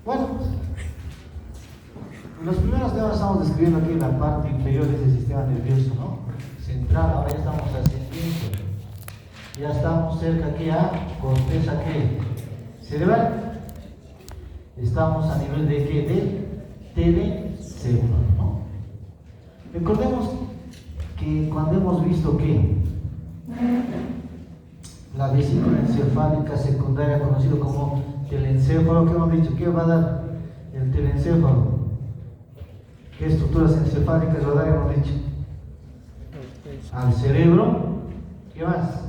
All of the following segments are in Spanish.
Bueno, en los primeros temas estamos describiendo aquí la parte inferior de ese sistema nervioso, ¿no? Central. Ahora ya estamos ascendiendo. Ya estamos cerca aquí a corteza cerebral. Estamos a nivel de ¿qué? Del telecéfalo, ¿no? Recordemos que cuando hemos visto que la vesícula encefálica secundaria, conocido como telencéfalo, ¿qué hemos dicho? ¿Qué va a dar el telencéfalo? ¿Qué estructuras encefálicas va a dar? Hemos dicho al cerebro, ¿qué más?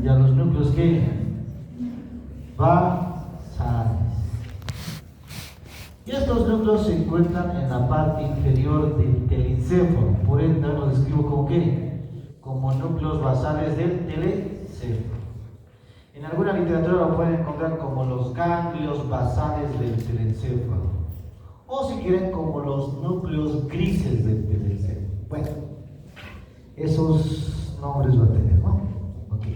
Y a los núcleos ¿qué? Basales. Y estos núcleos se encuentran en la parte inferior del telencéfalo, por ende los describo como ¿qué? Como núcleos basales del telecéfalo. En alguna literatura lo pueden encontrar como los ganglios basales del telencéfalo, o si quieren como los núcleos grises del telencéfalo. Bueno, esos nombres va a tener, ¿no? Ok.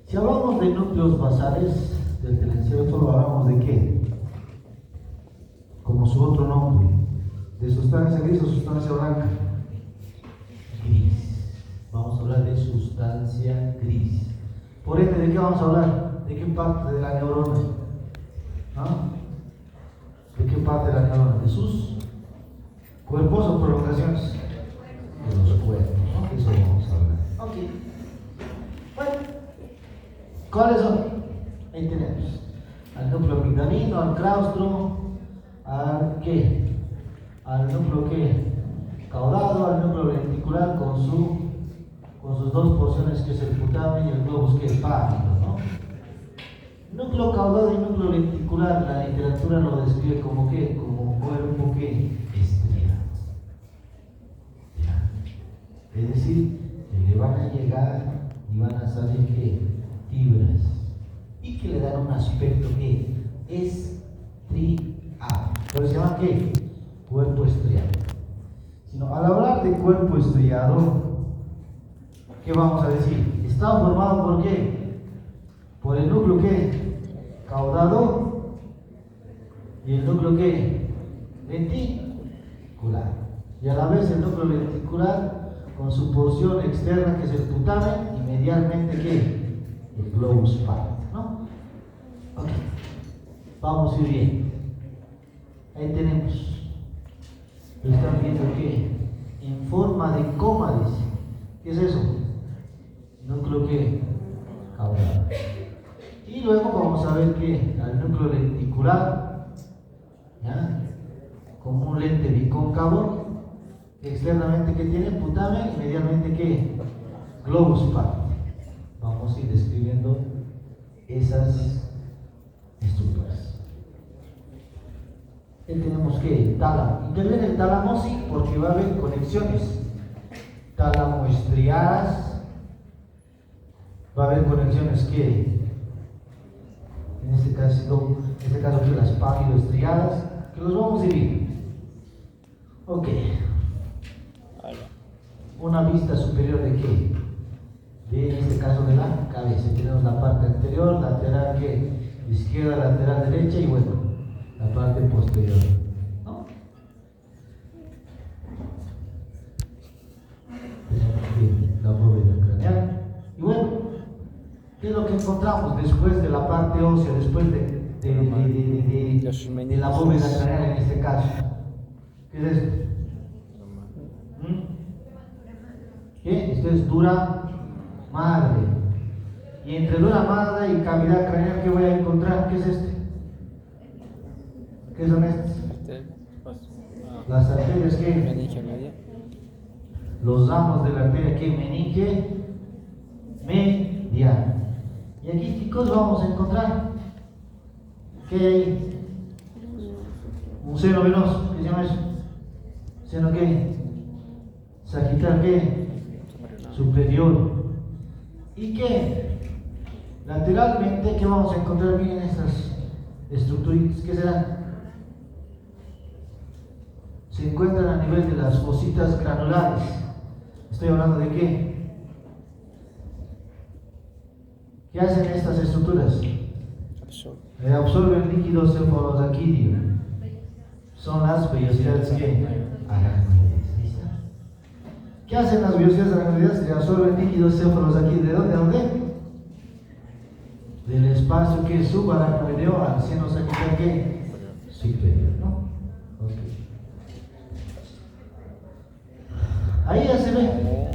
Si hablamos de núcleos basales del telencéfalo, hablamos de ¿qué? Como su otro nombre, de sustancia gris o sustancia blanca. Gris. Vamos a hablar de sustancia gris. Por ende, ¿de qué vamos a hablar? ¿De qué parte de la neurona? ¿Ah? ¿De qué parte de la neurona? ¿De sus cuerpos o prolongaciones? De los cuerpos, ¿no? Eso vamos a hablar. Ok. Bueno, ¿cuáles son? Ahí tenemos al núcleo amigdalino, al claustro, al ¿qué? Al núcleo ¿qué? Caudado, al núcleo lenticular con sus dos porciones, que es el putamen y el globus que es pálido, ¿no? Núcleo caudado y núcleo lenticular, la literatura lo describe como ¿qué? Como cuerpo ¿qué? Estriado. Es decir, que le van a llegar y van a salir ¿qué? Fibras, y que le dan un aspecto ¿qué? Estriado. Pero se llama ¿qué? Cuerpo estriado. Sino, al hablar de cuerpo estriado, ¿qué vamos a decir? Está formado por ¿qué? Por el núcleo ¿qué? Caudado y el núcleo ¿qué? Lenticular. Y a la vez el núcleo lenticular con su porción externa, que es el putamen, y medialmente ¿qué? El globus pálido, ¿no? Ok. Vamos a ir bien. Ahí tenemos. Están viendo que en forma de coma, dice. ¿Qué es eso? Núcleo ¿qué? Caudado. Y luego vamos a ver que al núcleo lenticular, ¿ya? Como un lente bicóncavo, externamente que tiene putamen y medialmente ¿qué? Globus pálido. Vamos a ir describiendo esas estructuras. Ahí tenemos que el tálamo. Interviene el tálamo, sí, porque va a haber conexiones tálamo estriadas. Va a haber conexiones que en este caso que las pálido estriadas, que los vamos a ir. Ok. Una vista superior de qué? De, en este caso, de la cabeza. Tenemos la parte anterior, lateral que izquierda, lateral derecha, y bueno, la parte posterior, ¿no? Tenemos aquí la bóveda craneal. Y bueno, ¿qué es lo que encontramos después de la parte ósea, después de la bóveda craneal en este caso? ¿Qué es esto? ¿Qué? Esto es dura madre. Y entre dura madre y cavidad craneal, ¿qué voy a encontrar? ¿Qué es este? ¿Qué son estas? Las arterias que Meninge media. los ramos de la arteria que meninge mediana. Y aquí, chicos, vamos a encontrar ¿qué hay ahí? Un seno venoso. ¿Qué se llama eso? ¿Seno qué? Sagital ¿qué? Superior. ¿Y qué? Lateralmente, ¿qué vamos a encontrar bien en estas estructuritas? ¿Qué serán? Se encuentran a nivel de las fositas granulares. Estoy hablando de qué. ¿Qué hacen estas estructuras? Absorben líquidos cefalorraquídeos. Son las vellosidades que aracnoides. ¿Qué hacen las vellosidades aracnoides? Absorben líquidos cefalorraquídeos. ¿De dónde a dónde? Del espacio que es subaracnoideo al seno sagital que superior, ¿no? Okay. Ahí ya se ve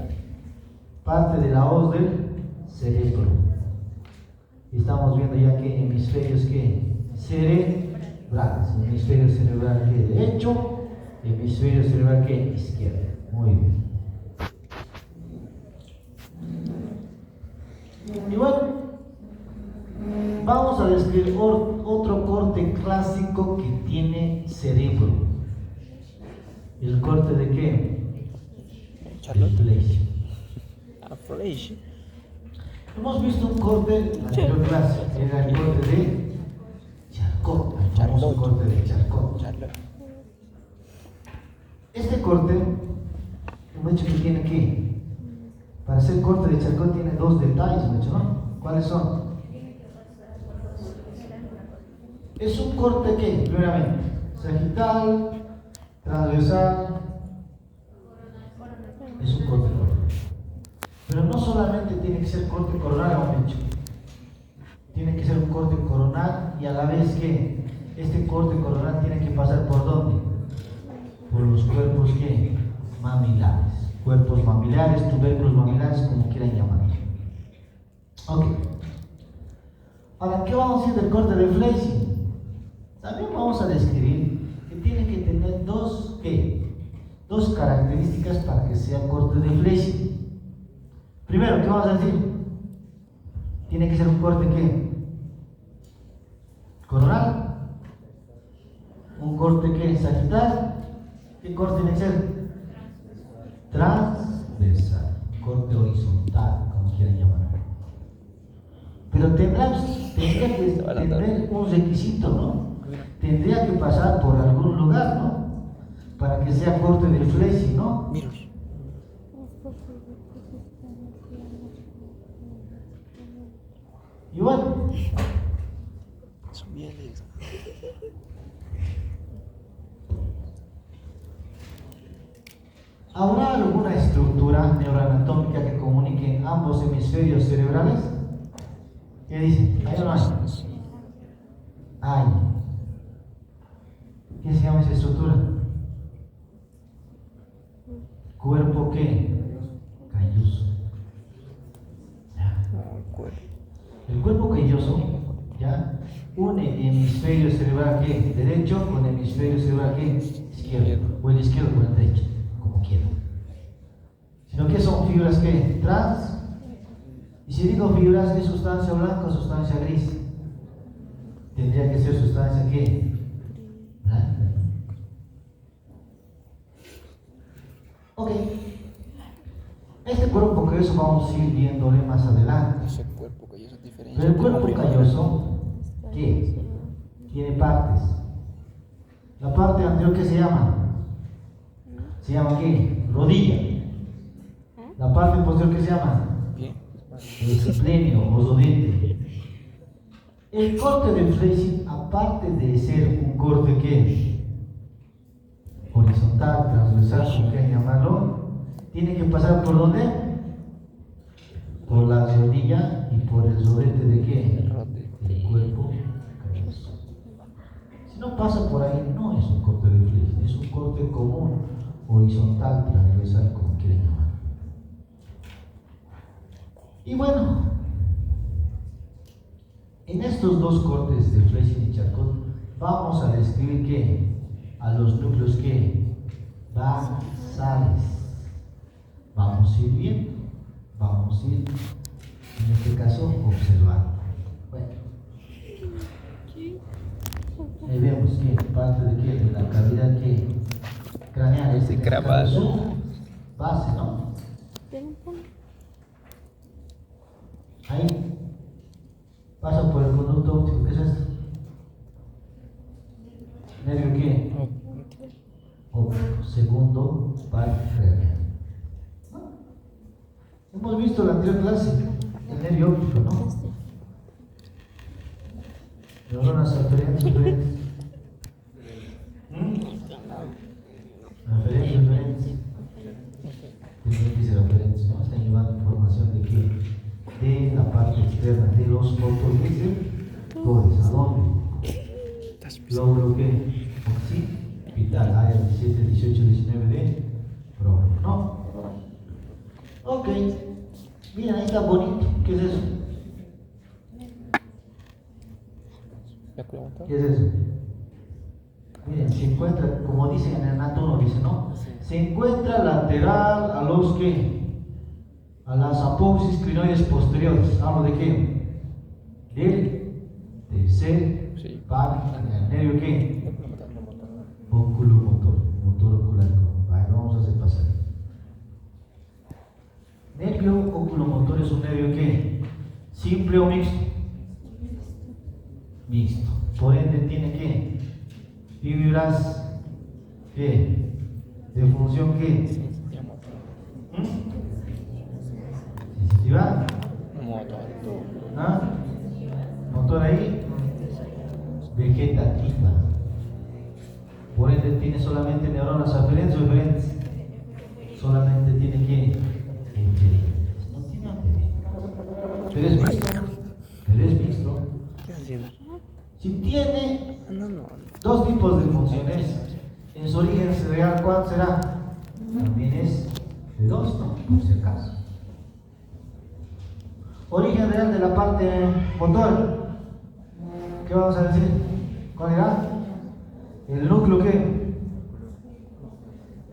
parte de la hoz del cerebro. Estamos viendo ya que hemisferios que cerebrales, hemisferio cerebral que derecho, hemisferio cerebral que izquierdo. Muy bien. Y bueno, vamos a describir otro corte clásico que tiene cerebro. ¿El corte de qué? Charlotte. Flecha. Flecha. Hemos visto un corte en la anterior clase, era el corte de Charcot, el famoso corte de Charcot. Este corte, hemos dicho que tiene que, para hacer corte de Charcot tiene dos detalles, ¿no? ¿Cuáles son? Es un corte que, primeramente, sagital, transversal, es un corte coronal. Pero no solamente tiene que ser corte coronal, hemos dicho. Tiene que ser un corte coronal y a la vez que este corte coronal tiene que pasar por ¿dónde? Por los cuerpos que mamilares. Cuerpos mamilares, tubérculos mamilares, como quieran llamarlos. Ok. Ahora, ¿qué vamos a decir del corte de Fleising? También vamos a describir que tiene que tener dos características para que sea corte de Fleising. Primero, ¿qué vamos a decir? Tiene que ser un corte ¿qué? Coronal, un corte ¿qué? Sagital. ¿Qué corte tiene que ser? Transversal, corte horizontal, como quieran llamarlo. Pero tendría que tener un requisito, ¿no? Tendría que pasar por algún lugar, ¿no? Para que sea corte de Fleising, ¿no? Miros. Y bueno, Son mieles. ¿habrá alguna estructura neuroanatómica que comunique ambos hemisferios cerebrales? ¿Qué dicen? ¿Hay o no hay? Hay. ¿Qué se llama esa estructura? ¿Cuerpo qué? Calloso. El cuerpo calloso, ¿ya? Une hemisferio cerebral que derecho con hemisferio cerebral que izquierdo, o el izquierdo con el derecho, como quieran. Sino que son fibras que trans, y si digo fibras, ¿es sustancia blanca o sustancia gris? Tendría que ser sustancia que blanca. Ok. Este cuerpo calloso vamos a ir viéndole más adelante. Ese cuerpo calloso es diferente. Pero el cuerpo calloso, ¿qué? Tiene partes. La parte anterior, ¿qué se llama? ¿Se llama qué? Rodilla. La parte posterior, ¿qué se llama? Bien. El esplenio o rodete. El corte de Fleising, aparte de ser un corte que horizontal, transversal, como quieran llamarlo, tiene que pasar por ¿dónde? Por la rodilla y por el rodete de qué? El cuerpo calloso. Si no pasa por ahí, no es un corte de Fleising, es un corte común, horizontal, transversal, como quieran llamar. Y bueno, en estos dos cortes de Fleising y Charcot vamos a describir ¿qué? A los núcleos ¿qué? Basales. Vamos a ir viendo, vamos a ir, en este caso, observando. Bueno, ahí vemos que parte de qué, de la cavidad que craneal, es su base, ¿no? Ahí pasa por el conducto óptico, ¿qué es esto? ¿Nervio qué? Óptico, segundo par craneal. Hemos visto en la anterior clase el nervio óptico, ¿no? Neuronas aferentes, referentes. Aferentes, referentes. Diferentes referentes, ¿no? Están llevando información de qué? De la parte externa de los motorreceptores. ¿A dónde? Lóbulo que occipital, área 17, 18, 19 de prólogo, ¿no? Ok. Mira, ahí está bonito. ¿Qué es eso? ¿Qué es eso? Miren, se encuentra, como dice en el Nato 1, dice, ¿no? Se encuentra lateral a los que, a las apófisis crinoides posteriores. ¿Hablo de qué? Del tercer par, el nervio qué? Oculomotor, motor ocular. Vale, vamos a hacer pasar. Nervio oculomotor es un nervio qué? Simple o mixto. Mixto. Por ende tiene que fibras ¿qué? De función ¿qué? Sensitiva. ¿Ah? Motor ahí. Vegetativa. Por ende tiene solamente neuronas aferentes o eferentes. Solamente tiene que eferentes. No tiene aferentes. Pero es mixto. Pero es mixto. Si tiene dos tipos de funciones, en su origen real, ¿cuál será? También es de dos, ¿no? Por si acaso. Origen real de la parte motor. ¿Qué vamos a decir? ¿Cuál era? El núcleo ¿qué?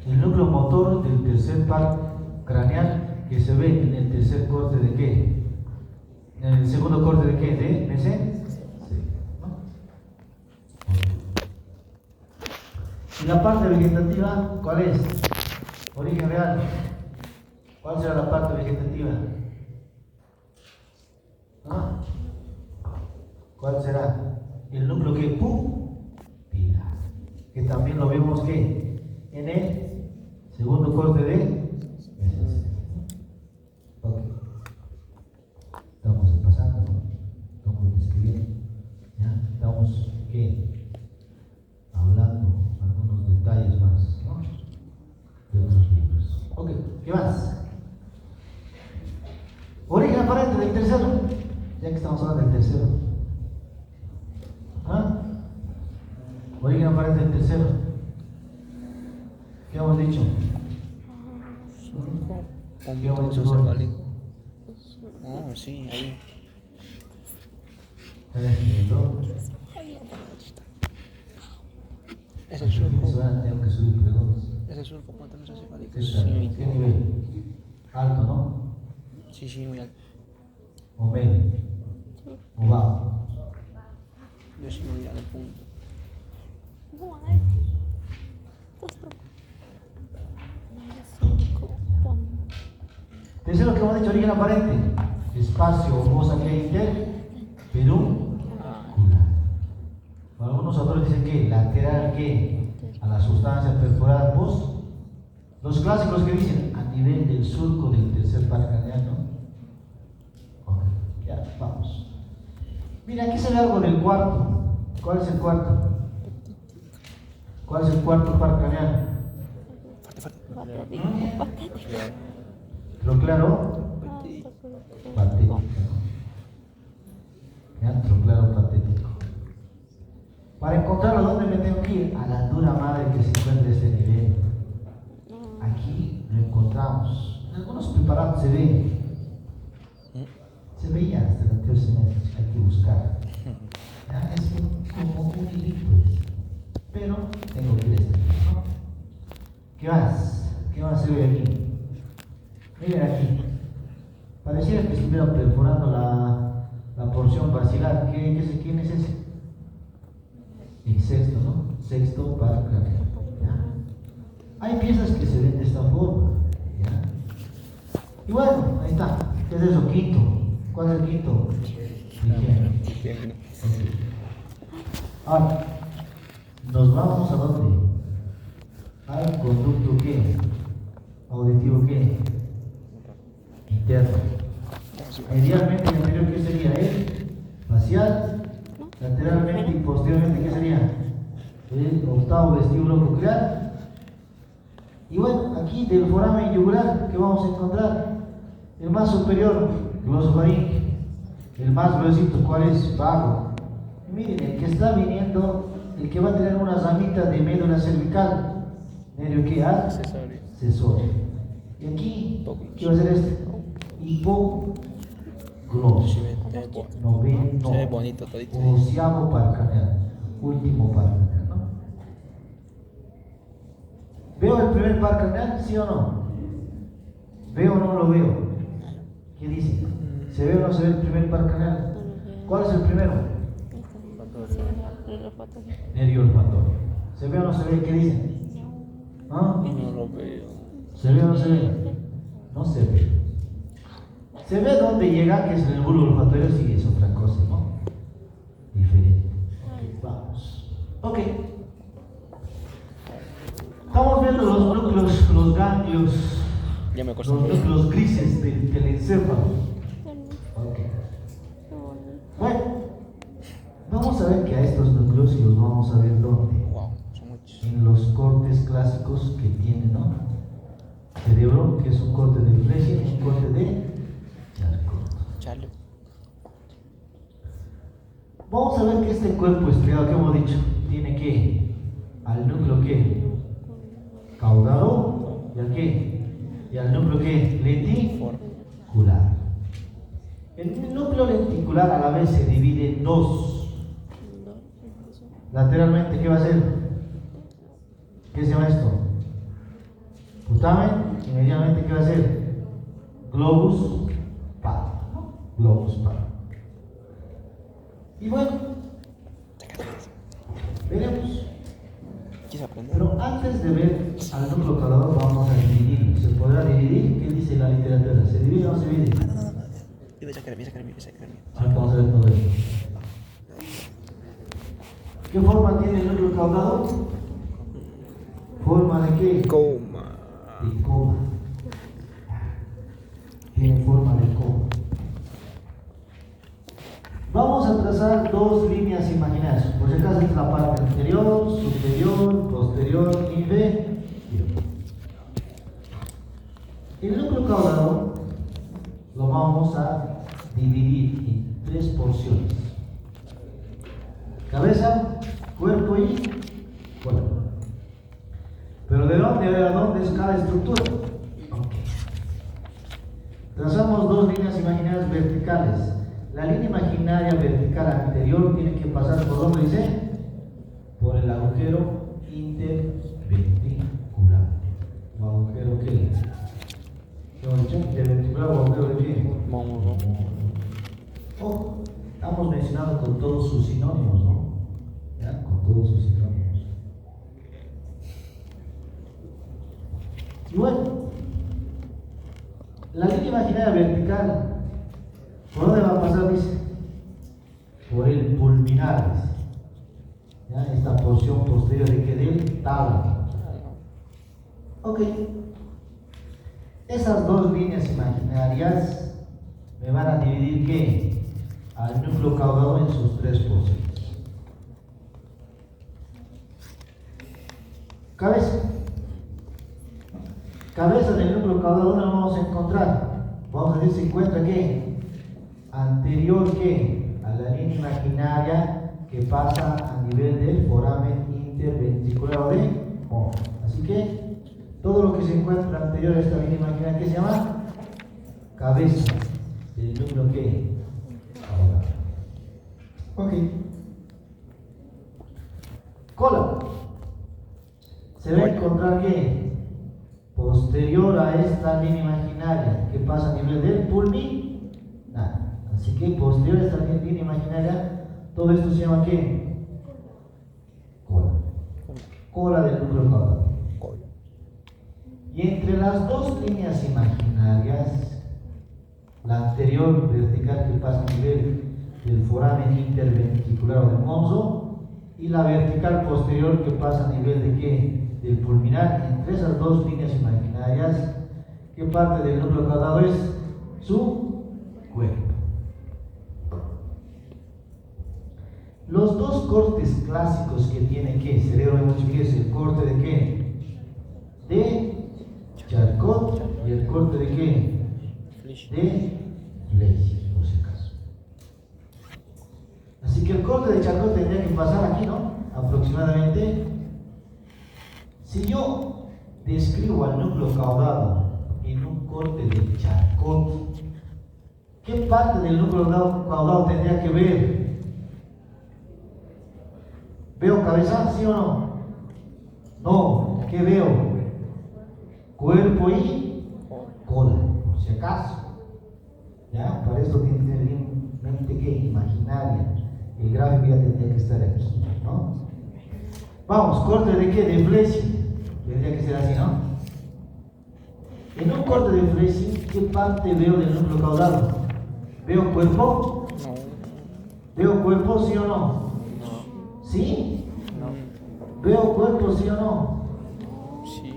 El núcleo motor del tercer par craneal que se ve en el tercer corte de qué? En el segundo corte de qué? ¿De mesén? ¿Y la parte vegetativa cuál es? Origen real. ¿Cuál será la parte vegetativa? ¿Ah? ¿Cuál será? El núcleo que pupilar, que también lo vemos que en el segundo corte de meses. Ok. Estamos pasando, ¿no? Estamos describiendo. ¿Ya? Estamos ¿qué? Hablando algunos detalles más, ¿no? De otros libros. Ok, ¿qué más? Origen aparente del tercero, ya que estamos hablando del tercero. ¿Ah? Origen aparente del tercero. ¿Qué hemos dicho? ¿Qué hemos dicho? Oh, sí, ahí. Es el surco. Tengo que subir preguntas. Es el surco mesenocefálico. ¿Qué nivel? Alto, ¿no? Sí, muy alto. ¿O medio? ¿O bajo? Yo sí me voy al punto. Tercero que hemos dicho, origen aparente. Espacio o fosa que hay interpeducular. Algunos autores dicen que lateral que a la sustancia perforada post. Los clásicos que dicen a nivel del surco del tercer par craneal, ¿no? Ok, ya, vamos. Mira, aquí se ve algo del cuarto. ¿Cuál es el cuarto? ¿Cuál es el cuarto par craneal? ¿Lo claro? Patético. ¿Ya? Troclaro patético. Para encontrarlo, ¿dónde me tengo que ir? A la dura madre que se encuentra a este nivel. Aquí lo encontramos. En algunos preparados se ve. Se veía hasta el anterior semestre. Hay que buscar. ¿Ya? Es como un hilito. Pero tengo que ir a este nivel, ¿no? ¿Qué más? ¿Qué más se ve aquí? Miren aquí. Pareciera que estuvieran perforando la porción basilar. ¿Quién es ese? El sexto, ¿no? Sexto par craneal. Hay piezas que se ven de esta forma. ¿Ya? Y bueno, ahí está. ¿Qué es eso? Quinto. ¿Cuál es el quinto? Higiene. Okay. Ahora, nos vamos a dónde? Al conducto ¿qué? Auditivo ¿qué? Interno. Idealmente el anterior ¿qué sería? El facial lateralmente y posteriormente, ¿qué sería? El octavo vestíbulo coclear. Y bueno, aquí del foramen yugular, ¿qué vamos a encontrar? El más superior, glosofaríngeo. El más gruesito, ¿cuál es? Vago. Y miren, el que está viniendo, el que va a tener una ramita de médula cervical, medio que Accesorio. accesorio. Y aquí, ¿qué va a ser este? Hipogloso. Noveno. Se ve bonito todito. Onceavo par craneal. Último par craneal, ¿no? ¿Veo el primer par craneal? ¿Sí o no? ¿Veo o no lo veo? ¿Qué dice? ¿Se ve o no se ve el primer par craneal? ¿Cuál es el primero? Nervio olfatorio. ¿Se ve o no se ve? ¿Qué dice? ¿Ah? No lo veo. ¿Se ve o no se ve? No se ve. Se ve dónde llega, que es en el bulbo olfatorio, sí es otra cosa, ¿no? Diferente. Ok, vamos. Ok. Estamos viendo los núcleos, los ganglios, Ya me los acostumbré. núcleos grises del encéfalo. Ok. Bueno, vamos a ver que a estos núcleos y los vamos a ver dónde. Wow, son muchos. En los cortes clásicos que tiene, ¿no? Cerebro, que es un corte de Flecha y un corte de Charcot. Chale. Vamos a ver que este cuerpo estriado que hemos dicho tiene que al núcleo que caudado y al que y al núcleo que lenticular. El núcleo lenticular a la vez se divide en dos. Lateralmente, ¿qué va a ser? ¿Qué se llama esto? Putamen. Inmediatamente, ¿qué va a ser? Globus pallidus. Globus pallidus. Y bueno, veremos. ¿Quieres aprender? Pero antes de ver al núcleo caudado, vamos a dividirlo. ¿Se podrá dividir? ¿Qué dice la literatura? ¿Se divide o no se divide? No. Yo voy a sacar a mí. Ahora vamos a ver todo esto. ¿Qué forma tiene el núcleo caudado? ¿Forma de qué? Coma. De coma. Tiene forma de coma. Vamos a trazar dos líneas imaginarias. Por si acaso es la parte anterior, superior, posterior, inferior. El núcleo caudado lo vamos a dividir en tres porciones: cabeza, cuerpo y cuerpo. ¿Pero de dónde a dónde es cada estructura? Okay. Trazamos dos líneas imaginarias verticales. La línea imaginaria vertical anterior tiene que pasar por donde dice, por el agujero interventricular. ¿O agujero qué? ¿Qué hemos dicho? ¿Interventricular o agujero de qué? Mongo. Ojo, estamos mencionando con todos sus sinónimos, ¿no? ¿Ya? Con todos sus sinónimos. Y bueno, la línea imaginaria vertical, ¿por dónde va a pasar? Dice, por el pulminar, dice. ¿Ya? Esta porción posterior de que del tálamo. Ok. Esas dos líneas imaginarias me van a dividir ¿qué? Al núcleo caudado en sus tres porciones. Cabeza. Cabeza del núcleo caudado, ¿dónde lo vamos a encontrar? Vamos a decir, se encuentra ¿qué? Anterior ¿qué? A la línea imaginaria que pasa a nivel del foramen interventricular de Monro. Así que todo lo que se encuentra anterior a esta línea imaginaria, ¿qué se llama? Cabeza del núcleo ¿qué? Ok. Cola. Se va a encontrar ¿qué? Posterior a esta línea imaginaria que pasa a nivel del pulminar. Así que posterior a esta línea imaginaria, todo esto se llama ¿qué? Cola. Cola del núcleo caudado. Y entre las dos líneas imaginarias, la anterior vertical que pasa a nivel del foramen interventricular o del monzo, y la vertical posterior que pasa a nivel de ¿qué? Del pulminar. Entre esas dos líneas imaginarias, ¿qué parte del núcleo caudado es? Su cuerpo. Los dos cortes clásicos que tiene que cerebro, hemos dicho que es el corte de qué? De Charcot y el corte de qué? De Fleisch, por si acaso. Así que el corte de Charcot tendría que pasar aquí, ¿no? Aproximadamente. Si yo describo al núcleo caudado en un corte de Charcot, ¿qué parte del núcleo caudado tendría que ver? ¿Veo cabeza, sí o no? No, ¿qué veo? Cuerpo y cola, por si acaso. ¿Ya? Para esto tiene que tener bien mente que imaginaria. El gráfico ya tendría que estar aquí, ¿no? Vamos, corte de qué? De Fleshing. Tendría que ser así, ¿no? En un corte de Fleshing, ¿qué parte veo del núcleo caudado? ¿Veo cuerpo? No. ¿Veo cuerpo, sí o no? No. ¿Sí? No. ¿Veo cuerpo, sí o no? Sí.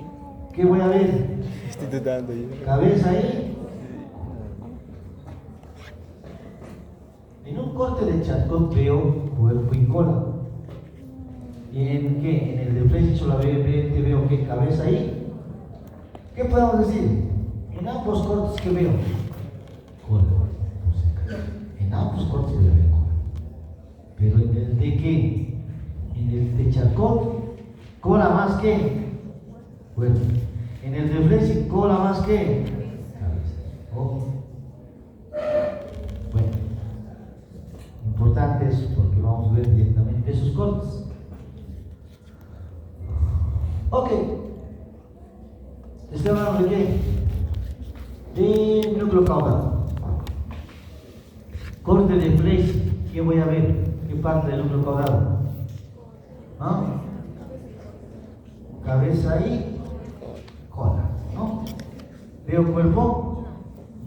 ¿Qué voy a ver? Estoy dudando yo. ¿Cabeza ahí? En un corte de Charcot veo cuerpo y cola. ¿Y en qué? En el de Fleshing solamente veo qué? ¿Cabeza ahí? ¿Qué podemos decir? En ambos cortes que veo cola. En ambos cortes voy a ver cola. Pero en el de qué? En el de Charcot, cola más que cuerpo. En el de Fleshing, cola más que cabeza. Oh. Bueno, importante eso porque vamos a ver directamente esos cortes. Ok, estoy hablando de qué? De núcleo caudado. Corte de Fleshing, ¿qué voy a ver? ¿Qué parte del núcleo caudado? ¿Ah? Cabeza y cola, ¿no? ¿Veo cuerpo?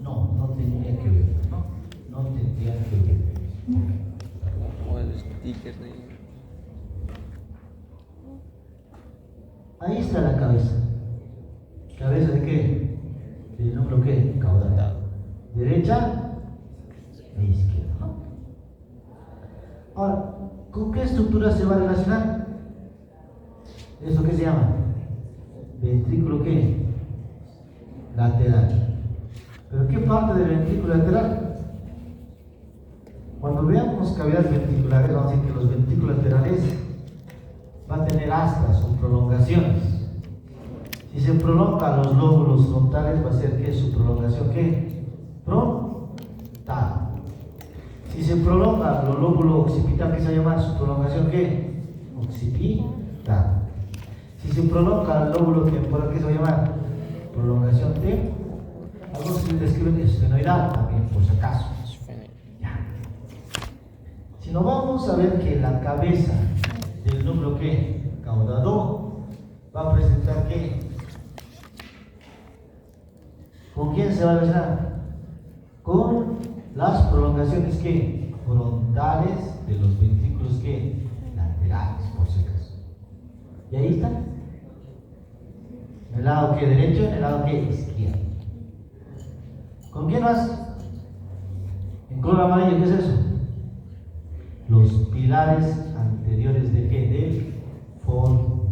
No, no tendría que ver, ¿no? No tendría que ver. O el sticker de. Ahí está la cabeza. ¿Cabeza de qué? Del núcleo qué? Caudal. Derecha e izquierda, ¿no? Ahora, ¿con qué estructura se va a relacionar? ¿Eso qué se llama? Ventrículo qué? Lateral. ¿Pero qué parte del ventrículo lateral? Cuando veamos cavidades ventriculares, vamos a decir que los ventrículos laterales van a tener astas o prolongaciones. Si se prolongan los lóbulos frontales, va a ser que su prolongación ¿qué? Frontal. Si se prolonga los lóbulos occipital, ¿qué se va a llamar? Su prolongación ¿qué? Occipital. Si se prolonga el lóbulo temporal, ¿qué se va a llamar? Prolongación temporal. Algunos se describen esfenoidal también, por si acaso. Ya. Si nos vamos a ver que la cabeza del núcleo ¿qué? Caudado va a presentar ¿qué? ¿Con quién se va a relacionar? Con las prolongaciones ¿qué? Frontales de los ventrículos ¿qué? Laterales, por si acaso. ¿Y ahí está? ¿En el lado ¿qué? Derecho? ¿En el lado ¿qué? Izquierdo? ¿Con quién más? En color amarillo, ¿qué es eso? Los pilares anteriores de qué? Del fornix.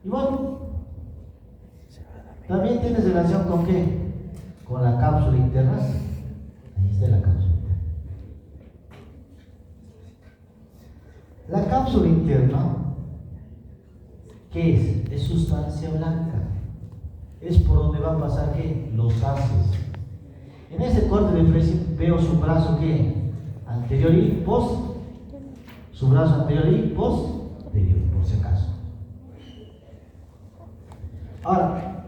Y bueno, también tienes relación con qué? Con la cápsula interna. Ahí está la cápsula interna. La cápsula interna, ¿qué es? Es sustancia blanca. Es por donde va a pasar ¿qué? Los haces. En ese corte de Fleshing veo su brazo ¿qué? Anterior y post. Su brazo anterior y posterior, por si acaso. Ahora,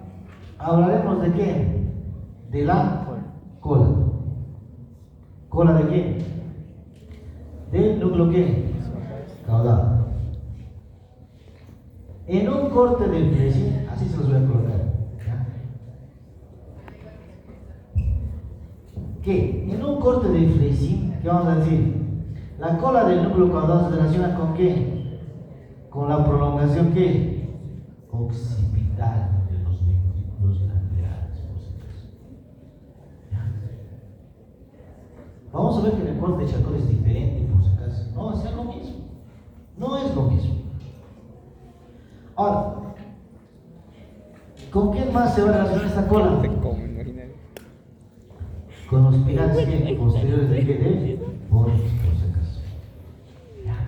hablaremos de qué? De la cola. ¿Cola de quién? Del núcleo ¿qué? Caudal. En un corte de Fleshing, así se los voy a colocar. ¿Qué? En un corte de Fleshing, ¿qué vamos a decir? La cola del núcleo caudal se relaciona con qué? Con la prolongación ¿qué? Occipital de los ventrículos laterales. Vamos a ver que en el corte de Charcot es diferente, por si acaso. No, es lo mismo. No es lo mismo. Ahora, ¿con quién más se va a relacionar esta cola? Te como, imagínate. Con los pilares que posteriores de por si acaso.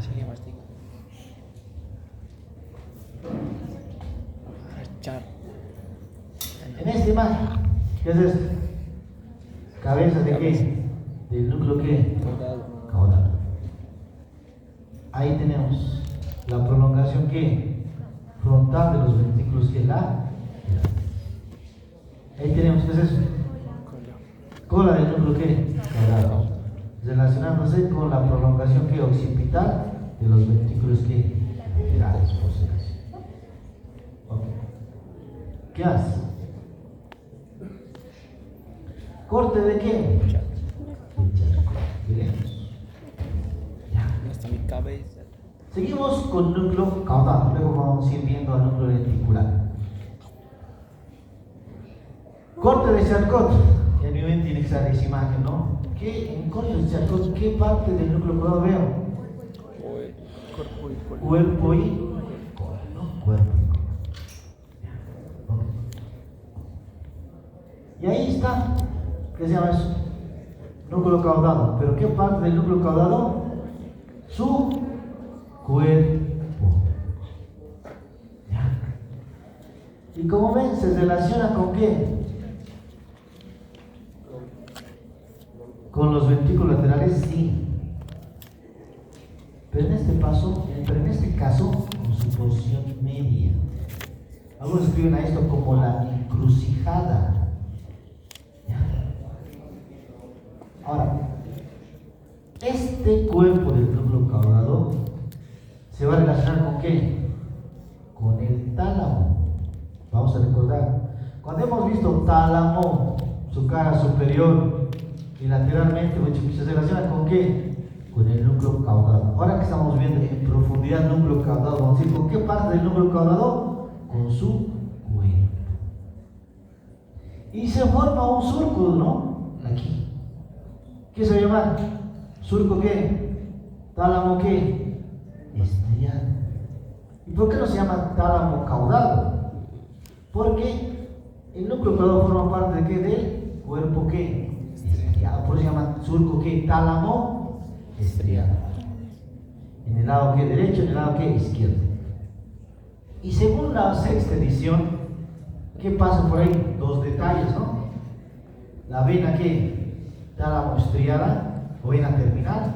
Sí, mastico. Archar. En esta imagen, ¿qué es esto? ¿Cabeza de qué? Del núcleo qué? Caudal. Ahí tenemos la prolongación que frontal de los ventrículos que la. Ahí tenemos, ¿qué es eso? Cola del núcleo que caudal, relacionándose con la prolongación que occipital de los ventrículos que laterales, por si acaso. Okay. ¿Qué hace? ¿Corte de qué? Veremos. Ya. Hasta mi cabeza. Seguimos con núcleo caudal, luego vamos a ir viendo al núcleo lenticular. Corte de Charcot. En mi mente tiene que estar esa imagen, ¿no? ¿Qué, en corte de Charcot, qué parte del núcleo caudal veo? Cuerpo y cuerpo. Cuerpo y cola, ¿no? Cuerpo y cola. Ya. Okay. Y ahí está. ¿Qué se llama eso? Núcleo caudado. ¿Pero qué parte del núcleo caudado? Su cuerpo. ¿Ya? Y como ven, se relaciona con qué? Con los ventrículos laterales, sí. Pero en este caso, con su posición media. Algunos escriben a esto como la encrucijada. Ahora, este cuerpo del núcleo caudado se va a relacionar con qué? Con el tálamo. Vamos a recordar, cuando hemos visto tálamo, su cara superior y lateralmente, se relaciona con qué? Con el núcleo caudado. Ahora que estamos viendo en profundidad el núcleo caudado, vamos a decir, ¿con qué parte del núcleo caudado? Con su cuerpo. Y se forma un surco, ¿no? Aquí. ¿Qué se llama? ¿Surco qué? ¿Tálamo qué? Estriado. ¿Y por qué no se llama tálamo caudado? Porque el núcleo caudado forma parte de qué? Del cuerpo qué? Estriado. Por eso se llama surco qué? Tálamo estriado. En el lado que derecho, en el lado que izquierdo. Y según la sexta edición, ¿qué pasa por ahí? Dos detalles, ¿no? La vena que tálamo estriada o vena terminal,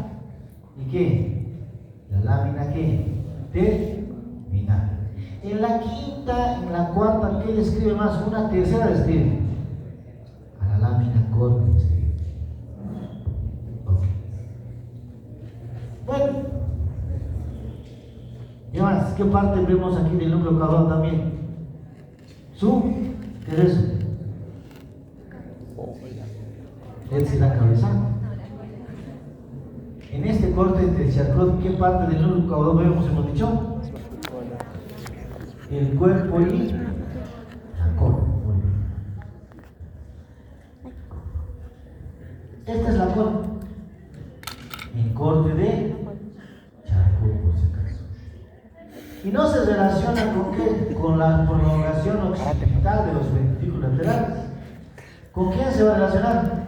y qué, la lámina que terminal. En la quinta, en la cuarta, ¿qué describe más? Una tercera describe a la lámina córnea. Okay. Bueno, y más, ¿qué parte vemos aquí del núcleo caudal también? ¿Qué es eso? Es la cabeza. En este corte del Charcot, ¿qué parte del núcleo caudal vemos? Hemos dicho el cuerpo y la cola. Esta es la cola. En corte de Charcot, por si acaso. Y no se relaciona con qué? Con la prolongación occipital de los ventrículos laterales. ¿Con quién se va a relacionar?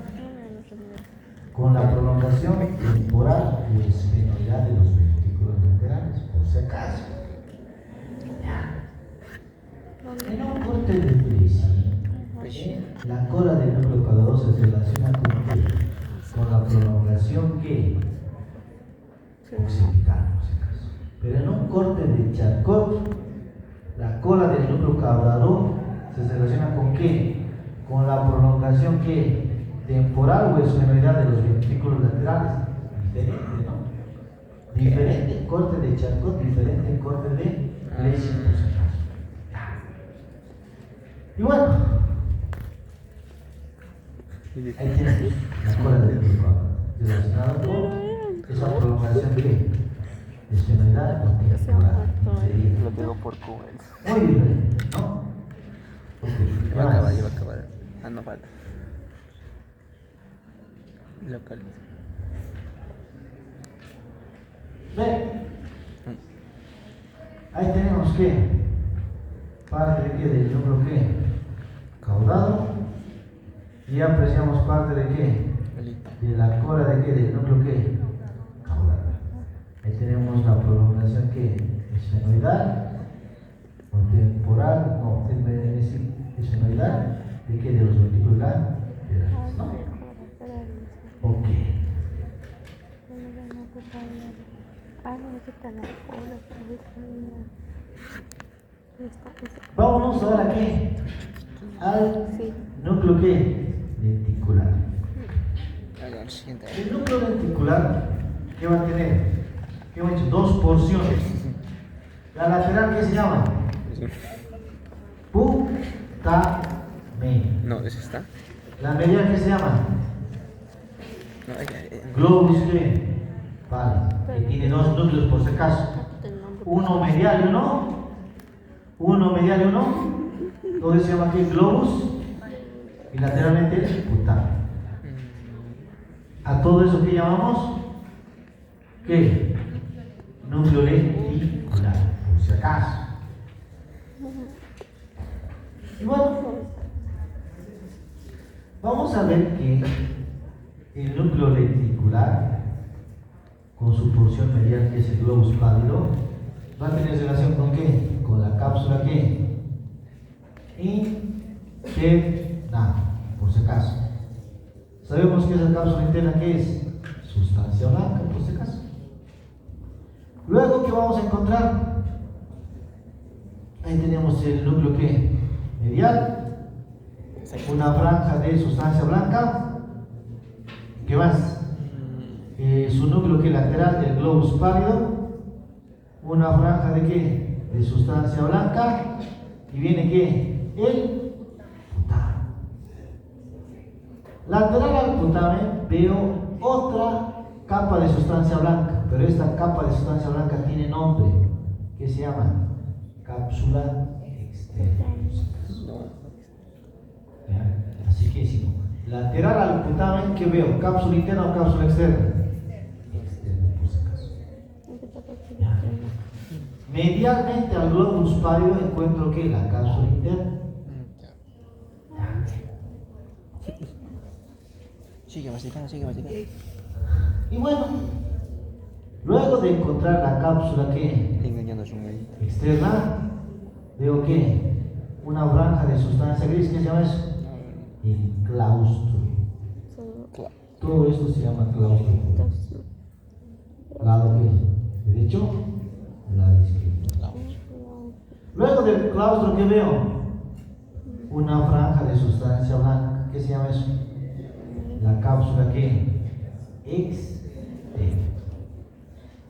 Con la prolongación temporal o esfenoidal de los ventrículos laterales, por si acaso. Ya. En un corte de presión, la cola del núcleo caudado se relaciona con la prolongación que occipital, por si acaso. Pero en un corte de Charcot, la cola del núcleo caudado se relaciona con qué? Con la prolongación que temporal o esfenoidal de los ventrículos laterales. Diferente, ¿no? Diferente corte de Charcot, diferente corte de Lessing, por si acaso. Y bueno, ahí tienes la cola del núcleo caudado relacionada con esa prolongación que esfenoidal o temporal. Lo tengo por cubrir. Muy diferente, ¿no? Okay. Va a acabar. Ah, no falta. Localiza. Ve. Ahí tenemos que parte de qué, del núcleo qué, caudado. Y apreciamos parte de qué, de la cola de qué, del núcleo qué, caudado. Ahí tenemos la prolongación que esfenoidal, o temporal, no, esfenoidal, de qué, de los ventriculares, ¿no? Ok. Vámonos ahora aquí al núcleo ¿qué? Lenticular. El núcleo lenticular, ¿qué va a tener? ¿Qué hemos dicho? Dos porciones. La lateral, ¿qué se llama? Putamen. No, ¿ese está? La medial, ¿qué se llama? No, Globus ¿qué? Vale, que tiene dos núcleos por si acaso. Uno medial y uno. Uno medial y uno. Entonces se llama ¿qué? Globus. Y lateralmente putamen. A todo eso que llamamos ¿qué? Núcleo lenticular, por si acaso. Y bueno, vamos a ver que el núcleo lenticular, con su porción medial que es el globus pálido, va a tener relación con ¿qué? Con la cápsula ¿qué? Interna, por si acaso. Sabemos que esa cápsula interna ¿qué es? Sustancia blanca, por si acaso. Luego, ¿qué vamos a encontrar? Ahí tenemos el núcleo ¿qué? Medial, una franja de sustancia blanca. ¿Qué más? Su núcleo ¿qué? Lateral del globus pálido, una franja de ¿qué? De sustancia blanca. Y viene ¿qué? El putamen. Lateral al putamen veo otra capa de sustancia blanca, pero esta capa de sustancia blanca tiene nombre, que se llama cápsula externa. ¿Ya? Así que si no, lateral al putamen, ¿qué veo? ¿Cápsula interna o cápsula externa? Externa, por si acaso. ¿Ya? Medialmente al globus pálido encuentro que la cápsula interna. Sigue masticando, sigue masticando. Y bueno, luego de encontrar la cápsula que Engañando a su marido. externa, veo que una franja de sustancia gris, ¿qué se llama eso? El claustro. Todo esto se llama claustro. Lado que derecho, lado izquierdo. Luego del claustro, ¿qué veo? Una franja de sustancia blanca, ¿qué se llama eso? La cápsula que externa.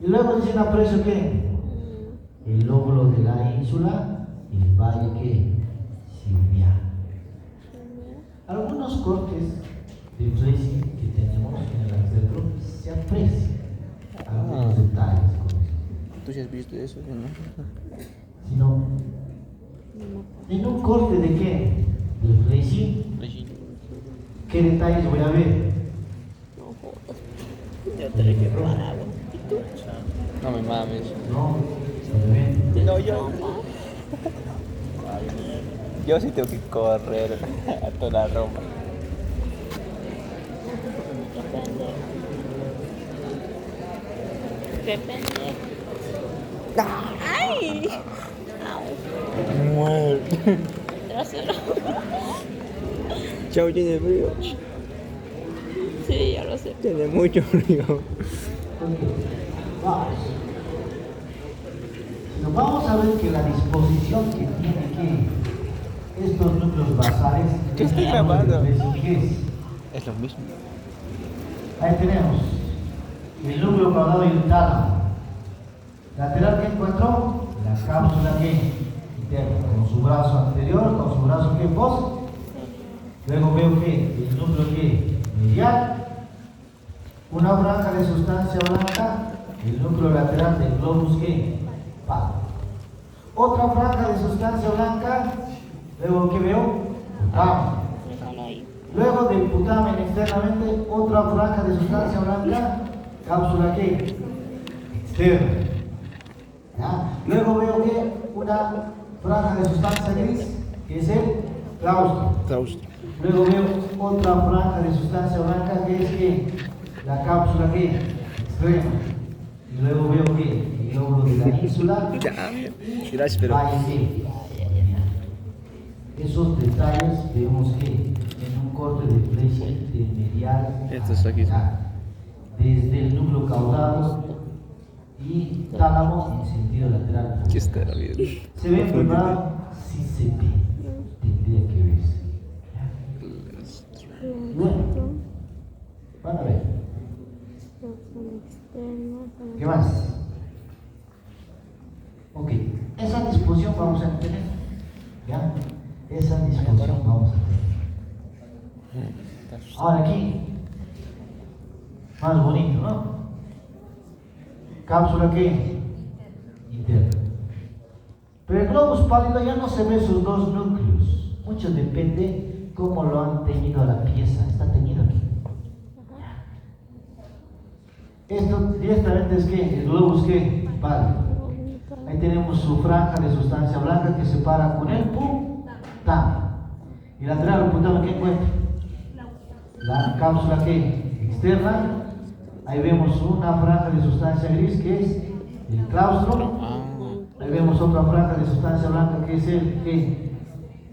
Y luego dicen aprecio que el lóbulo de la ínsula y el valle que silviano. Algunos cortes de flexing que tenemos en el centro se aprecian algunos detalles con eso. ¿Tú sí has visto eso? Yo no. Sino en un corte de qué? De flexing, ¿qué detalles voy a ver? Yo te dejé robar agua. No me mames. No, se ve. No, yo. Yo sí tengo que correr a toda Roma. Qué pendejo. ¡Ay! Muerte. Trasero. Chao, tiene frío. Sí, ya lo sé. Tiene mucho frío. Vamos. Nos vamos a ver que la disposición que tiene que estos núcleos basales. ¿Qué estoy grabando? ¿Qué es? Es lo mismo. Ahí tenemos el núcleo caudado y el tálamo. Lateral que encuentro, la cápsula que interna, con su brazo anterior, con su brazo que post. Luego veo que el núcleo que medial, una franja de sustancia blanca, el núcleo lateral del globus que pálido. Otra franja de sustancia blanca, luego que veo putamen. Déjalo ahí. Luego del putamen externamente, otra franja de sustancia blanca, cápsula que externa. ¿Ya? Luego veo que una franja de sustancia gris, que es el claustro. Claustro. Luego veo otra franja de sustancia blanca, que es que la cápsula que extrema. Y luego veo que el lóbulo de la ínsula. Gracias, pero. Valle que. Esos detalles vemos que en un corte de flecha intermedial Esto es aquí. desde el núcleo caudado y tálamo en sentido lateral. ¿Qué estará viendo? ¿Se ve privado? Sí se ve. Tendría que verse. Bueno, van a ver. ¿Qué más? Ok, esa disposición vamos a tener. ¿Ya? Esa disposición vamos a tener. Ahora aquí, más bonito, ¿no? Cápsula que interna. Pero el globus pálido ya no se ve sus dos núcleos. Mucho depende cómo lo han teñido a la pieza. Está teñido aquí. Esto directamente es que el globus que pálido. Ahí tenemos su franja de sustancia blanca que separa con el putame. Y lateral al putame, ¿qué encuentra? La cápsula que externa. Ahí vemos una franja de sustancia gris que es el claustro. Ahí vemos otra franja de sustancia blanca que es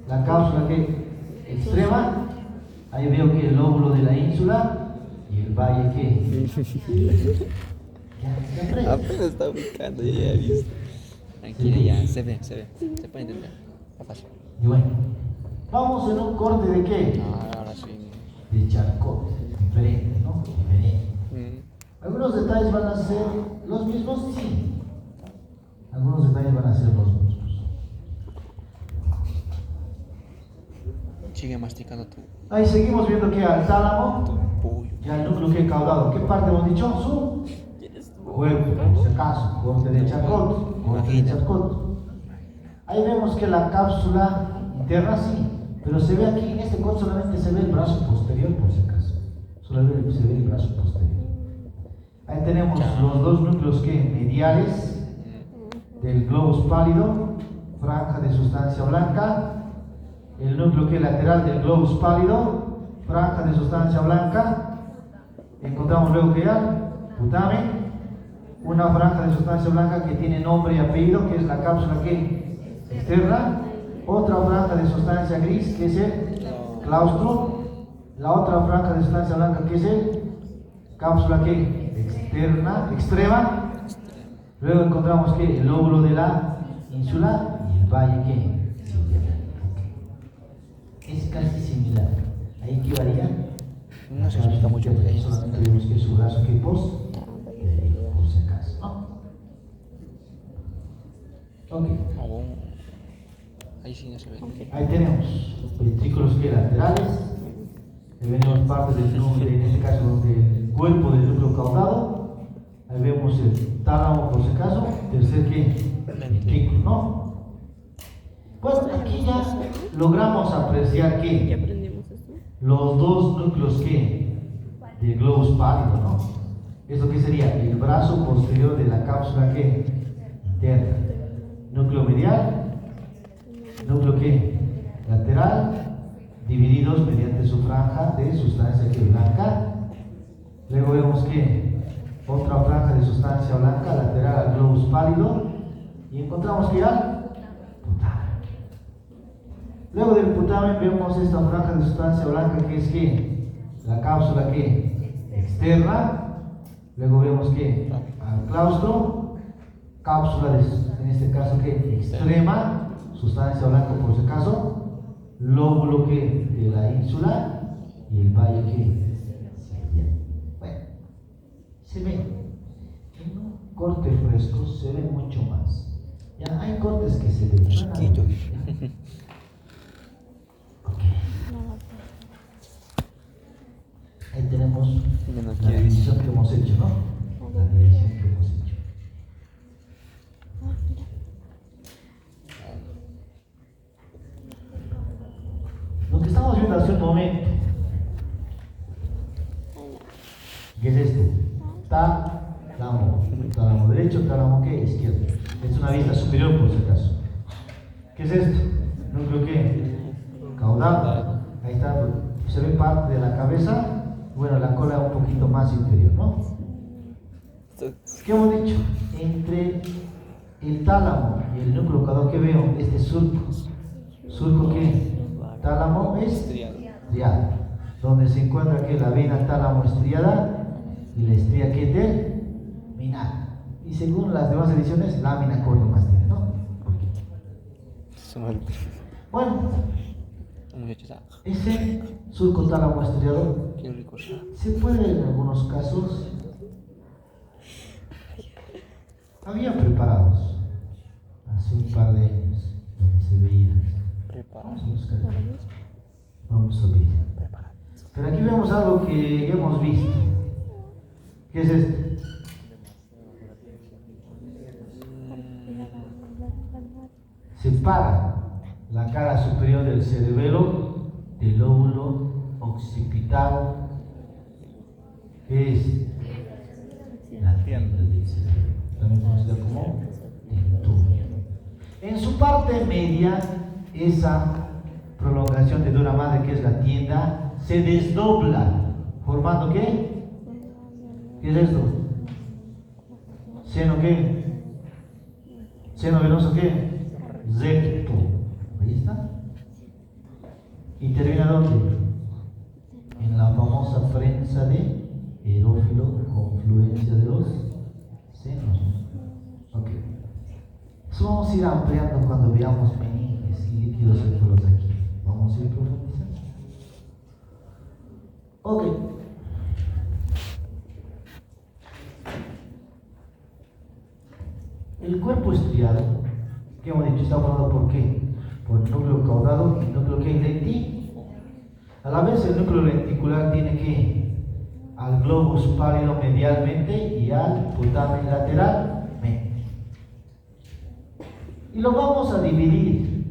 la cápsula que extrema. Ahí veo que el lóbulo de la ínsula y el valle que. Ya Apenas está ubicando, ya he visto. Tranquila, ya, se ve. Se puede entender. Está fácil. Y bueno, vamos en un corte de qué? Ahora sí. De Charcot, diferente, ¿no? Diferente. ¿Algunos detalles van a ser los mismos? Sí. Algunos detalles van a ser los mismos. Sigue masticando tu Ahí seguimos viendo que al tálamo, pollo. ya el núcleo que caudado. ¿Qué parte hemos dicho? Su cuerpo, por si acaso. Corte de Charcot. Corte de Charcot. Ahí vemos que la cápsula interna sí, pero se ve aquí, en este corte solamente se ve el brazo posterior, por si acaso. Solamente se ve el brazo posterior. Ahí tenemos los dos núcleos que mediales del globus pálido, franja de sustancia blanca. El núcleo que lateral del globus pálido, franja de sustancia blanca. Encontramos luego que al putame, una franja de sustancia blanca que tiene nombre y apellido, que es la cápsula que externa. Otra franja de sustancia gris, que es el claustro. La otra franja de sustancia blanca, que es el cápsula que extrema. Luego encontramos que el lóbulo de la ínsula y el valle que es casi similar. Ahí que varía. No se explica mucho porque ahí solamente vemos que su brazo que por si acaso. Ok. Ahí sí no se ve. Ahí tenemos ventrículos que laterales. Ahí vemos parte del núcleo, en este caso del cuerpo del núcleo caudado. Ahí vemos el tálamo por si acaso. Tercer que ventrículo, ¿no? Bueno, aquí ya logramos apreciar ¿Ya que aprendimos esto? los dos núcleos que del globus pálido, ¿no? ¿Esto qué sería? El brazo posterior de la cápsula que interna. Núcleo medial, núcleo que lateral, divididos mediante su franja de sustancia que blanca. Luego vemos que otra franja de sustancia blanca lateral al globus pálido y encontramos que al putame. Luego del putame vemos esta franja de sustancia blanca que es que la cápsula que externa. Luego vemos que al claustro, cápsula en este caso que extrema, sustancia blanca por si acaso, lóbulo que de la ínsula y el valle que bueno, se ve en un corte fresco, se ve mucho más. Ya hay cortes que se ven Chiquito. Ahí tenemos Menos la que división que hemos hecho, ¿no? La división que hemos hecho. Lo que estamos viendo hace un momento, ¿qué es esto? Está Tálamo derecho, tálamo ¿qué? Izquierdo. Es una vista superior por si acaso. ¿Qué es esto? ¿Núcleo qué? Caudal. Ahí está, se ve parte de la cabeza. Bueno, la cola un poquito más inferior, ¿no? ¿Qué hemos dicho? Entre el tálamo y el núcleo caudal que veo, este surco. ¿Surco qué? Tálamo estriado. Donde se encuentra aquí la vena tálamo estriada y la estría que terminal. Y según las demás ediciones, lámina corta más tiene, ¿no? Bueno, ese surco tálamo estriado se puede en algunos casos. Había preparados hace un par de años donde se veía. Vamos a ver. Pero aquí vemos algo que hemos visto. ¿Qué es esto? Separa la cara superior del cerebelo del lóbulo occipital, que es la tienda del cerebro, también conocida como dentura. En su parte media, esa prolongación de dura madre, que es la tienda, se desdobla, formando ¿qué? ¿Qué es esto? ¿Seno qué? ¿Seno venoso qué? Septo. Ahí está. ¿Y termina dónde? En la famosa prensa de erófilo, confluencia de los senos. Ok. Eso vamos a ir ampliando cuando veamos meninges y líquidos cerebros aquí. Vamos a ir profundizando. Ok. El cuerpo estriado, ¿qué hemos dicho? Está formado por qué? Por el núcleo caudado y el núcleo que lenticular. A la vez el núcleo lenticular tiene que al globus pálido medialmente y al putamen lateralmente. Y lo vamos a dividir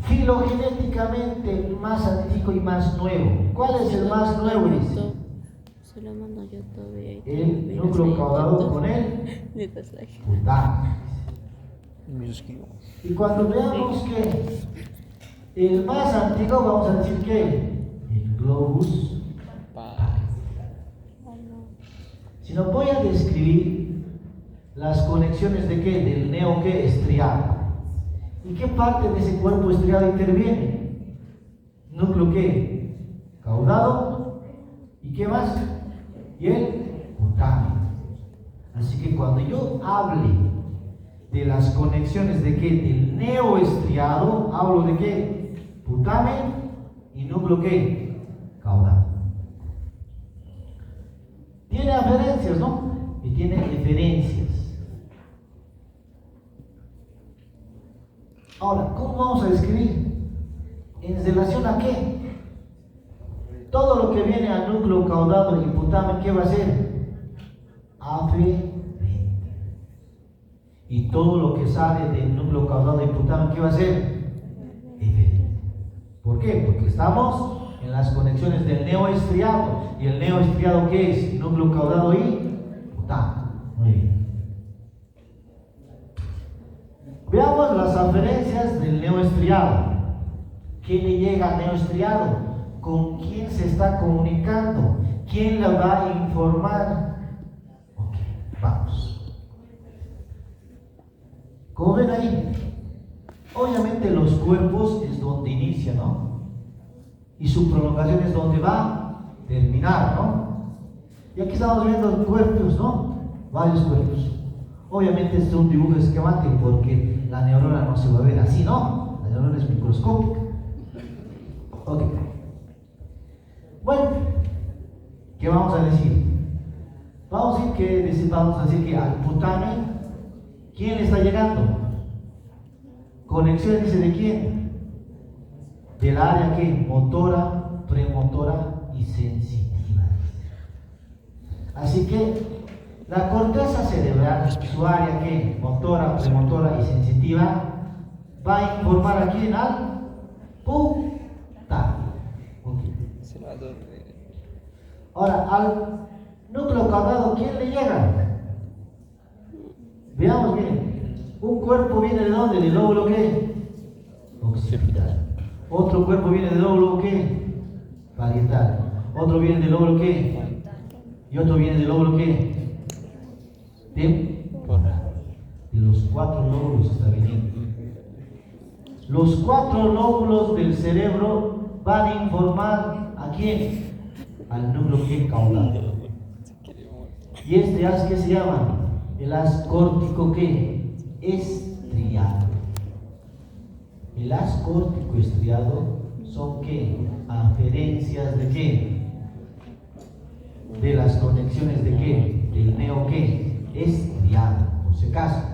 filogenéticamente, más antiguo y más nuevo. ¿Cuál es el más nuevo? Dice se lo mando yo todavía. el núcleo caudado con el putamen. Y cuando veamos que el más antiguo, vamos a decir que el globus pálido. Si no, voy a describir las conexiones de qué, del neo que estriado. ¿Y qué parte de ese cuerpo estriado interviene? Núcleo qué, caudado. ¿Y qué más? Y el putamen. Así que cuando yo hable de las conexiones de qué, del neoestriado, hablo de qué, putamen y núcleo qué, caudal. Tiene aferencias, ¿no? Y tiene eferencias. Ahora, ¿cómo vamos a describir? ¿En relación a qué? Todo lo que viene al núcleo caudado y putamen, ¿qué va a ser? Aferente. Y todo lo que sale del núcleo caudado y putamen, ¿qué va a ser? Eferente. ¿Por qué? Porque estamos en las conexiones del neoestriado. ¿Y el neoestriado qué es? Núcleo caudado y putamen. Muy bien. Veamos las aferencias del neoestriado. ¿Qué le llega al neoestriado? ¿Con quién se está comunicando? ¿Quién la va a informar? Ok, vamos. Como ven ahí, obviamente los cuerpos es donde inicia, ¿no? Y su prolongación es donde va a terminar, ¿no? Y aquí estamos viendo cuerpos, ¿no? Varios cuerpos. Obviamente este es un dibujo esquemático porque la neurona no se va a ver así, ¿no? La neurona es microscópica. Ok. Bueno, ¿qué vamos a decir? Vamos a decir que al putamen, ¿quién le está llegando? Conexión, dice, ¿de quién? Del área que motora, premotora y sensitiva. Así que la corteza cerebral, su área que motora, premotora y sensitiva, va a informar a quién, al putamen. Okay. Ahora, al Núcleo caudado, ¿quién le llega? Veamos bien. Un cuerpo viene de dónde? ¿Del lóbulo qué? Occipital. Otro cuerpo viene del lóbulo qué? Parietal. Otro viene del lóbulo qué? Y otro viene del lóbulo qué? De los 4 lóbulos está viniendo. Los 4 lóbulos del cerebro van a informar ¿a quién? Al núcleo que caudal. Y este haz que se llama el haz córtico ¿qué? Estriado. El haz córtico estriado son ¿qué? Aferencias de qué? De las conexiones de qué? Del neo ¿qué? Estriado, por si acaso.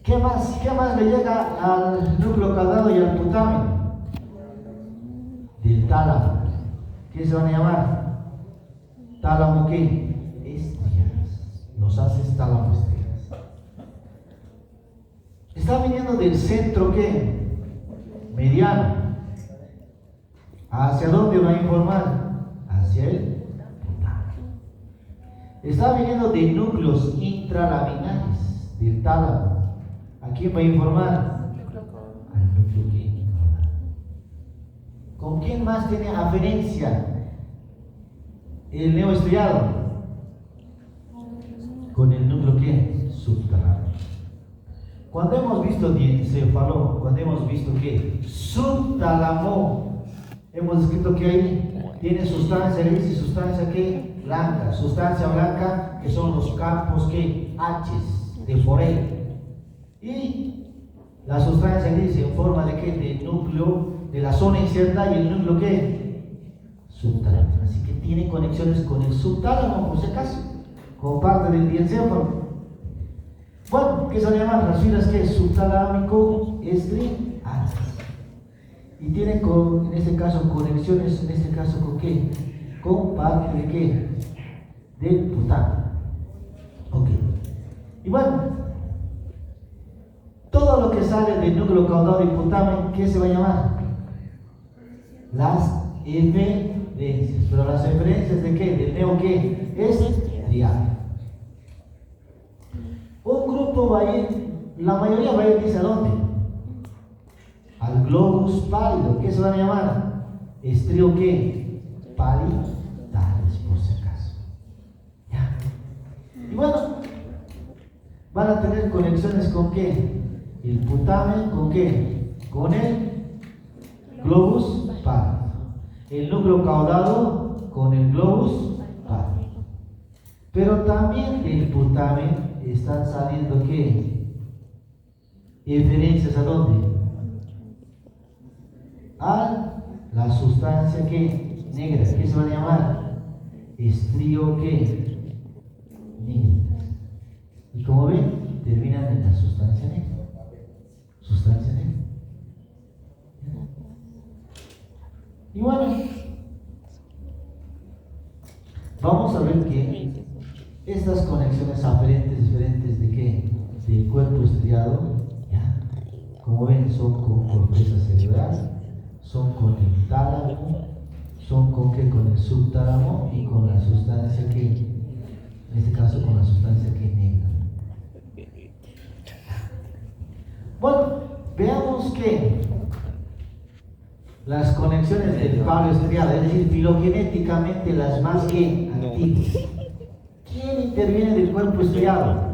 ¿Qué más le llega al núcleo caudado y al putamen? Del tálamo. ¿Qué se van a llamar? ¿Tálamo qué? Estriadas. Los haces tálamo estriadas. Está viniendo del centro ¿qué? Mediano. ¿Hacia dónde va a informar? Hacia el putamen. Está viniendo de núcleos intralaminares del tálamo. ¿A quién va a informar? Al núcleo que caudal. ¿Con quién más tiene aferencia el neo estriado? Con el núcleo que subterráneo. Cuando hemos visto diencéfalo, cuando hemos visto que subtálamo, hemos escrito que ahí tiene sustancia gris y sustancia que blanca. Sustancia blanca que son los campos que H's de Forel. Y la sustancia gris en forma de qué? De núcleo de la zona incierta y el núcleo ¿qué? Subtálamo. Así que tiene conexiones con el subtálamo, por si acaso, con parte del diencéfalo. Bueno, ¿qué se llaman las filas que subtalámico estriadas? Y tiene en este caso conexiones, en este caso ¿con qué? Con parte de qué? Del putamen. Ok. Y bueno, todo lo que sale del núcleo caudado y putamen, ¿qué se va a llamar? Las eferencias. Pero las eferencias de qué? Del neo ¿qué? Estriado. Un grupo va a ir, la mayoría va a ir, dice ¿a dónde? Al globus pálido. ¿Qué se van a llamar? Estrio ¿qué? Parietales, por si acaso. ¿Ya? Y bueno, van a tener conexiones con ¿qué? El putamen ¿con qué? Con el globus pálido. El núcleo caudado con el globus pálido. Pero también del putamen están saliendo ¿qué? Eferencias ¿a dónde? A la sustancia ¿qué? Negra. ¿Qué se va a llamar? Estrío ¿qué? Negra. Y como ven, terminan en la sustancia negra. Sustancia negra. Y bueno, vamos a ver que estas conexiones aferentes diferentes de qué? Del cuerpo estriado, ¿ya? Como ven, son con corteza cerebral, son con el tálamo, son con qué? Con el subtálamo y con la sustancia que, en este caso con la sustancia que negra. Bueno, veamos que las conexiones del palo estriado, es decir, filogenéticamente las más que antiguas. ¿Quién interviene del cuerpo estriado?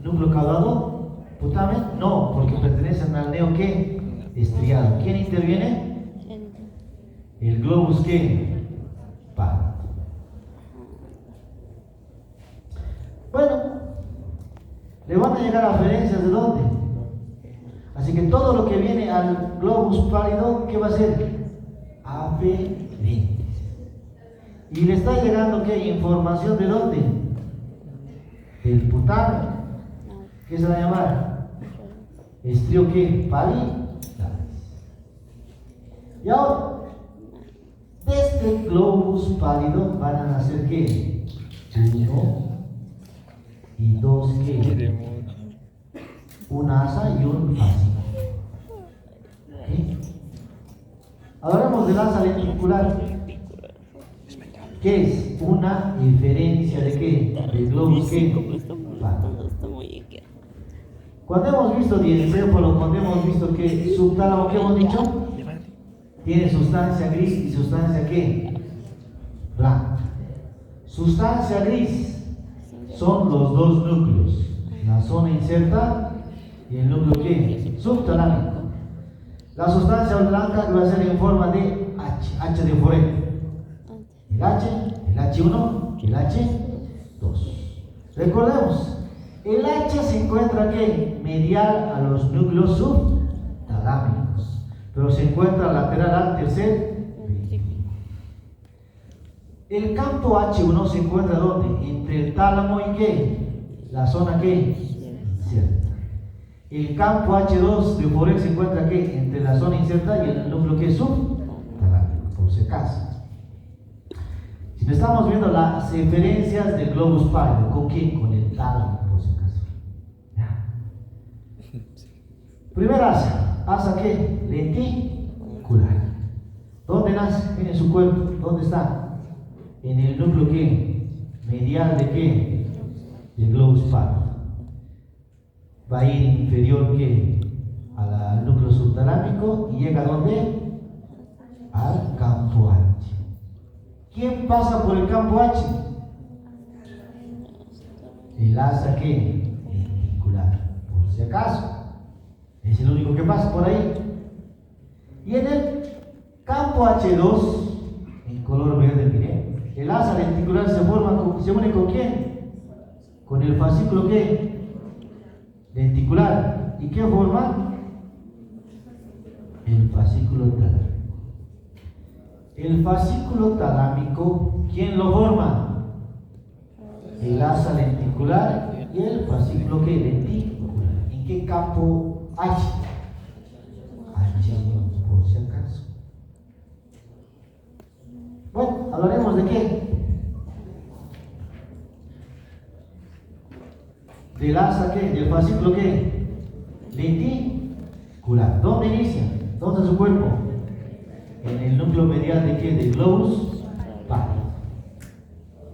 ¿Núcleo caudado? ¿Putamen? No, porque pertenecen al neo ¿qué? Estriado. ¿Quién interviene? El globus ¿qué? Pálido. Bueno, le van a llegar aferencias ¿de dónde? Así que todo lo que viene al globus pálido, ¿qué va a ser? Aferencias. Y le está llegando ¿qué? Información ¿de dónde? Del putamen. ¿Qué se va a llamar? Estrio ¿qué? Parietales. Y ahora, de este globus pálido van a nacer ¿qué? 1 y 2 ¿qué? Un asa y un fascio. ¿Okay? Hablamos del asa lenticular. ¿Qué es? Una inferencia de qué? Del globus Sí, como que está molestando, está muy inquieto. cuando hemos visto diencéfalo, cuando hemos visto que subtálamo, ¿qué hemos dicho? Tiene sustancia gris y sustancia ¿qué? Blanca. Sustancia gris son los dos núcleos, la zona inserta y el núcleo ¿qué? Subtalámico. La sustancia blanca va a ser en forma de H de Fourier. El H, el H1 y el H2. Recordemos, el H se encuentra ¿qué? Medial a los núcleos subtalámicos, pero se encuentra lateral al tercer ventrículo. El campo H1 se encuentra ¿dónde? Entre el tálamo y ¿qué? La zona ¿qué? Inserta. El campo H2 de Fourier se encuentra ¿qué? Entre la zona inserta y el núcleo ¿qué? Subtalámico, por si acaso. Si estamos viendo las referencias del globus pálido, ¿con quién? Con el tálamo, por si acaso. ¿Ya? Primera asa ¿qué? Lenticular. ¿Dónde nace? En su cuerpo. ¿Dónde está? En el núcleo ¿qué? Medial de ¿qué? Del globus pálido. Va a ir inferior ¿qué? Al núcleo subtalámico y llega ¿a dónde? Al campo H. ¿Quién pasa por el campo H? El asa ¿qué? Lenticular, por si acaso. Es el único que pasa por ahí. Y en el campo H2, en color verde, miren, el asa lenticular se une ¿con quién? Con el fascículo ¿qué? Lenticular. ¿Y qué forma? El fascículo talámico. El fascículo talámico, ¿quién lo forma? El asa lenticular y el fascículo ¿qué? Lenticular. ¿En qué campo H? H1, por si acaso. Bueno, hablaremos de qué? Del asa ¿qué? Del fascículo ¿qué? Lenticular. ¿Dónde inicia? ¿Dónde está su cuerpo? En el núcleo medial de qué? Del globus pálido.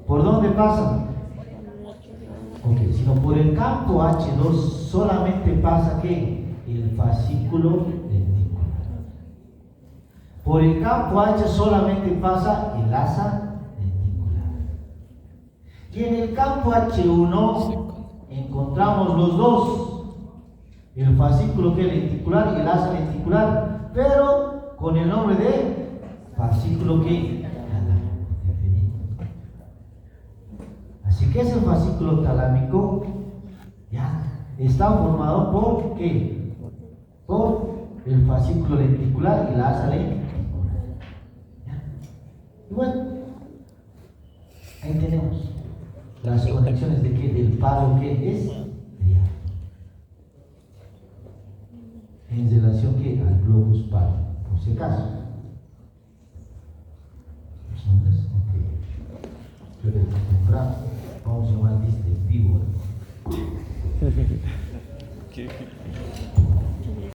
¿Por dónde pasa? Ok, sino por el campo H2 solamente pasa ¿qué? El fascículo lenticular. Por el campo H solamente pasa el asa lenticular. Y en el campo H1 encontramos los dos, el fascículo ¿qué? Lenticular y el asa lenticular, pero con el nombre de fascículo ¿qué? Talámico. Así que ese fascículo talámico ya está formado por ¿qué? Por el fascículo lenticular y la asa lenticular. ¿Ya? Y bueno, ahí tenemos las conexiones de ¿qué? Del palo que es triángulo. En relación ¿qué? Al globus pálido. Por si acaso. Entonces, ok. Yo le comprar, vamos a llamar este víbora.